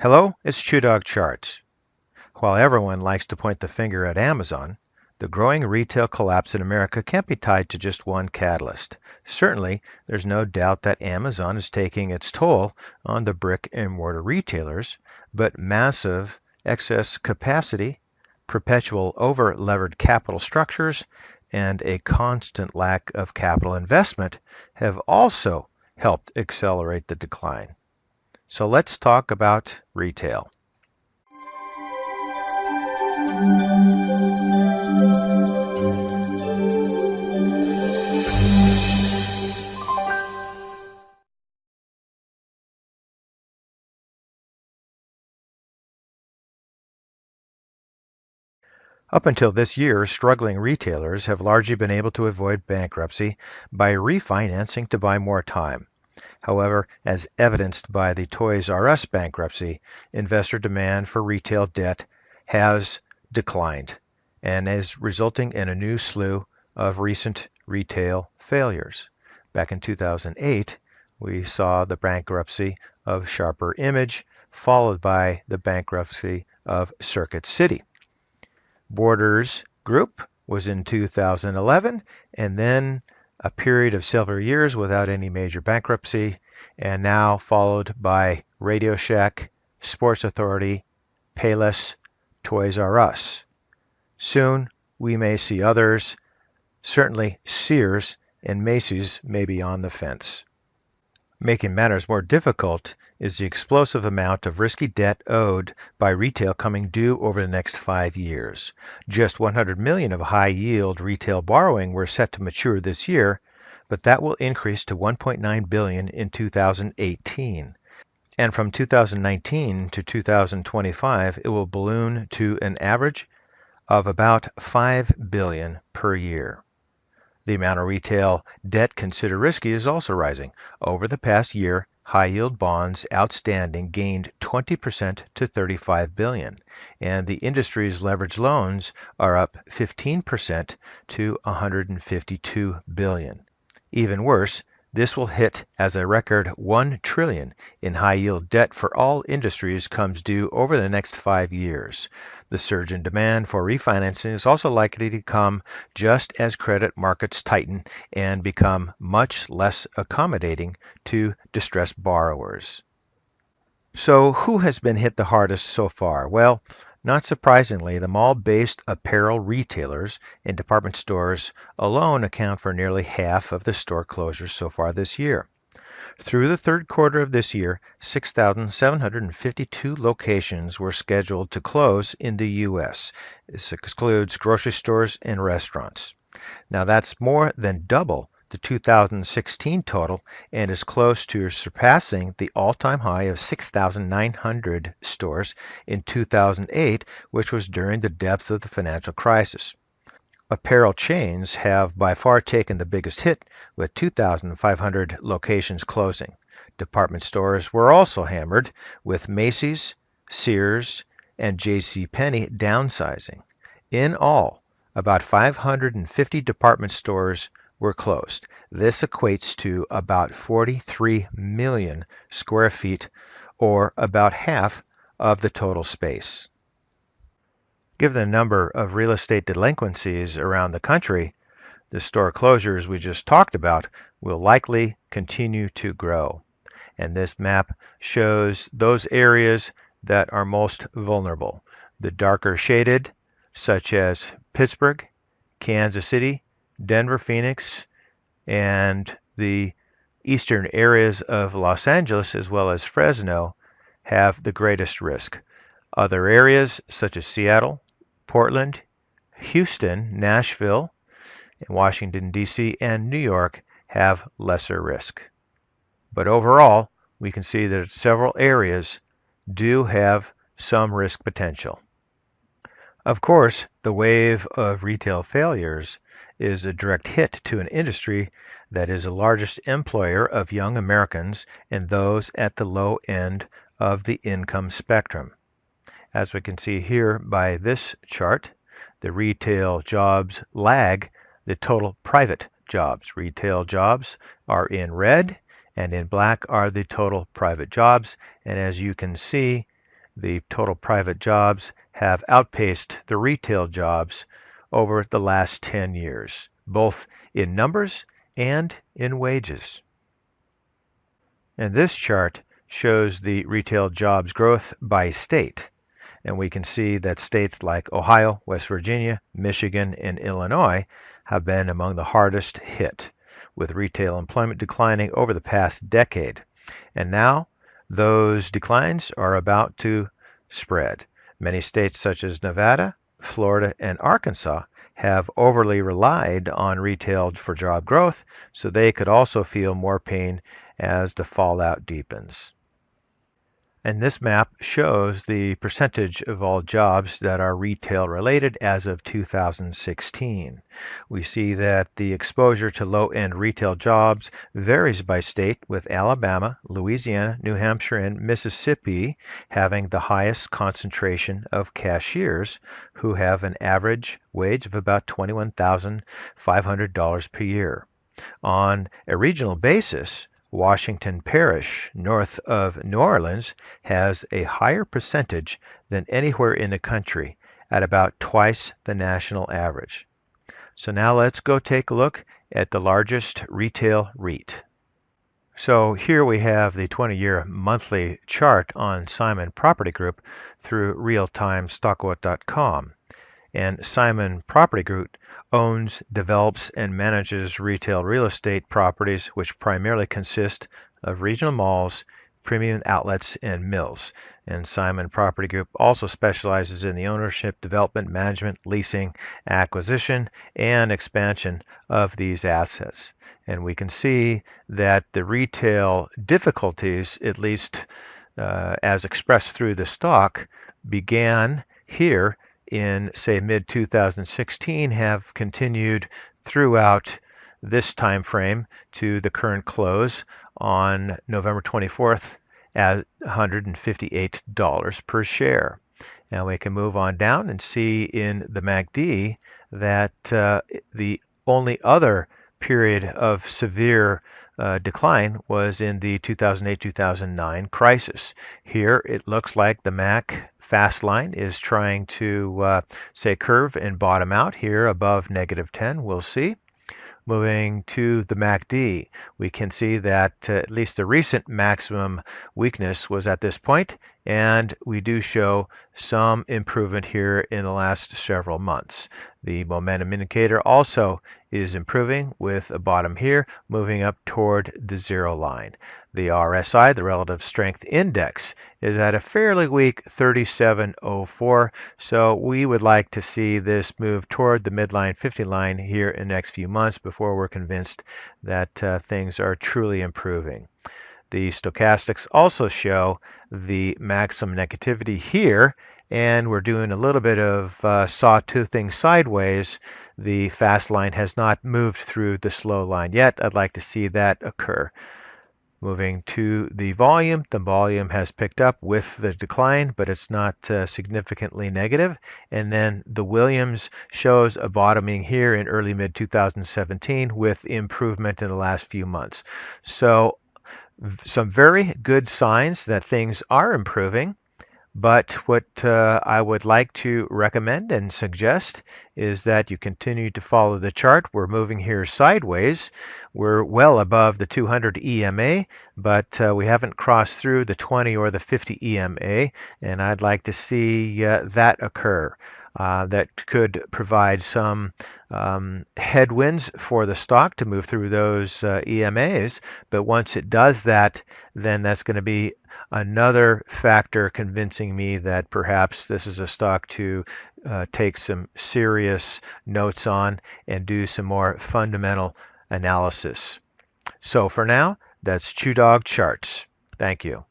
Hello, it's ChewDog Charts. While everyone likes to point the finger at Amazon, the growing retail collapse in America can't be tied to just one catalyst. Certainly, there's no doubt that Amazon is taking its toll on the brick and mortar retailers, but massive excess capacity, perpetual over-levered capital structures, and a constant lack of capital investment have also helped accelerate the decline. So let's talk about retail. Up until this year, struggling retailers have largely been able to avoid bankruptcy by refinancing to buy more time. However, as evidenced by the Toys R Us bankruptcy, investor demand for retail debt has declined and is resulting in a new slew of recent retail failures. Back in 2008, we saw the bankruptcy of Sharper Image, followed by the bankruptcy of Circuit City. Borders Group was in 2011, and then a period of several years without any major bankruptcy, and now followed by Radio Shack, Sports Authority, Payless, Toys R Us. Soon we may see others. Certainly Sears and Macy's may be on the fence. Making matters more difficult is the explosive amount of risky debt owed by retail coming due over the next 5 years. Just $100 million of high-yield retail borrowing were set to mature this year, but that will increase to $1.9 billion in 2018. And from 2019 to 2025, it will balloon to an average of about $5 billion per year. The amount of retail debt considered risky is also rising. Over the past year, high-yield bonds outstanding gained 20% to $35 billion, and the industry's leveraged loans are up 15% to $152 billion. Even worse, this will hit as a record $1 trillion in high-yield debt for all industries comes due over the next 5 years. The surge in demand for refinancing is also likely to come just as credit markets tighten and become much less accommodating to distressed borrowers. So who has been hit the hardest so far? Well, not surprisingly, the mall-based apparel retailers and department stores alone account for nearly half of the store closures so far this year. Through the third quarter of this year, 6,752 locations were scheduled to close in the U.S. This excludes grocery stores and restaurants. Now that's more than double the 2016 total and is close to surpassing the all-time high of 6,900 stores in 2008, which was during the depths of the financial crisis. Apparel chains have by far taken the biggest hit, with 2,500 locations closing. Department stores were also hammered, with Macy's, Sears, and JCPenney downsizing. In all, about 550 department stores were closed. This equates to about 43 million square feet, or about half of the total space. Given the number of real estate delinquencies around the country, the store closures we just talked about will likely continue to grow. And this map shows those areas that are most vulnerable. The darker shaded, such as Pittsburgh, Kansas City, Denver, Phoenix, and the eastern areas of Los Angeles, as well as Fresno, have the greatest risk. Other areas, such as Seattle, Portland, Houston, Nashville, Washington, D.C., and New York have lesser risk. But overall, we can see that several areas do have some risk potential. Of course, the wave of retail failures is a direct hit to an industry that is the largest employer of young Americans and those at the low end of the income spectrum. As we can see here by this chart, the retail jobs lag the total private jobs. Retail jobs are in red, and in black are the total private jobs. And as you can see, the total private jobs have outpaced the retail jobs over the last 10 years, both in numbers and in wages. And this chart shows the retail jobs growth by state. And we can see that states like Ohio, West Virginia, Michigan, and Illinois have been among the hardest hit, with retail employment declining over the past decade. And now those declines are about to spread. Many states such as Nevada, Florida, and Arkansas have overly relied on retail for job growth, so they could also feel more pain as the fallout deepens. And this map shows the percentage of all jobs that are retail related as of 2016. We see that the exposure to low-end retail jobs varies by state, with Alabama, Louisiana, New Hampshire, and Mississippi having the highest concentration of cashiers who have an average wage of about $21,500 per year. On a regional basis, Washington Parish, north of New Orleans, has a higher percentage than anywhere in the country, at about twice the national average. So now let's go take a look at the largest retail REIT. So here we have the 20-year monthly chart on Simon Property Group through realtimestockwhat.com. And Simon Property Group owns, develops, and manages retail real estate properties which primarily consist of regional malls, premium outlets, and mills. And Simon Property Group also specializes in the ownership, development, management, leasing, acquisition, and expansion of these assets. And we can see that the retail difficulties, at least as expressed through the stock, began here in, say, mid-2016, have continued throughout this time frame to the current close on November 24th at $158 per share. Now we can move on down and see in the MACD that the only other period of severe decline was in the 2008-2009 crisis. Here it looks like the MAC fast line is trying to say curve and bottom out here above -10. We'll see. Moving to the MACD, we can see that at least the recent maximum weakness was at this point, and we do show some improvement here in the last several months. The momentum indicator also is improving with a bottom here, moving up toward the zero line. The RSI, the Relative Strength Index, is at a fairly weak 37.04, so we would like to see this move toward the midline 50 line here in the next few months before we're convinced that things are truly improving. The stochastics also show the maximum negativity here, and we're doing a little bit of sawtoothing sideways. The fast line has not moved through the slow line yet. I'd like to see that occur. Moving to the volume has picked up with the decline, but it's not significantly negative. And then the Williams shows a bottoming here in early mid-2017 with improvement in the last few months. So some very good signs that things are improving. But what I would like to recommend and suggest is that you continue to follow the chart. We're moving here sideways. We're well above the 200 EMA, but we haven't crossed through the 20 or the 50 EMA, and I'd like to see that occur. That could provide some headwinds for the stock to move through those EMAs. But once it does that, then that's going to be another factor convincing me that perhaps this is a stock to take some serious notes on and do some more fundamental analysis. So for now, that's ChewDog Charts. Thank you.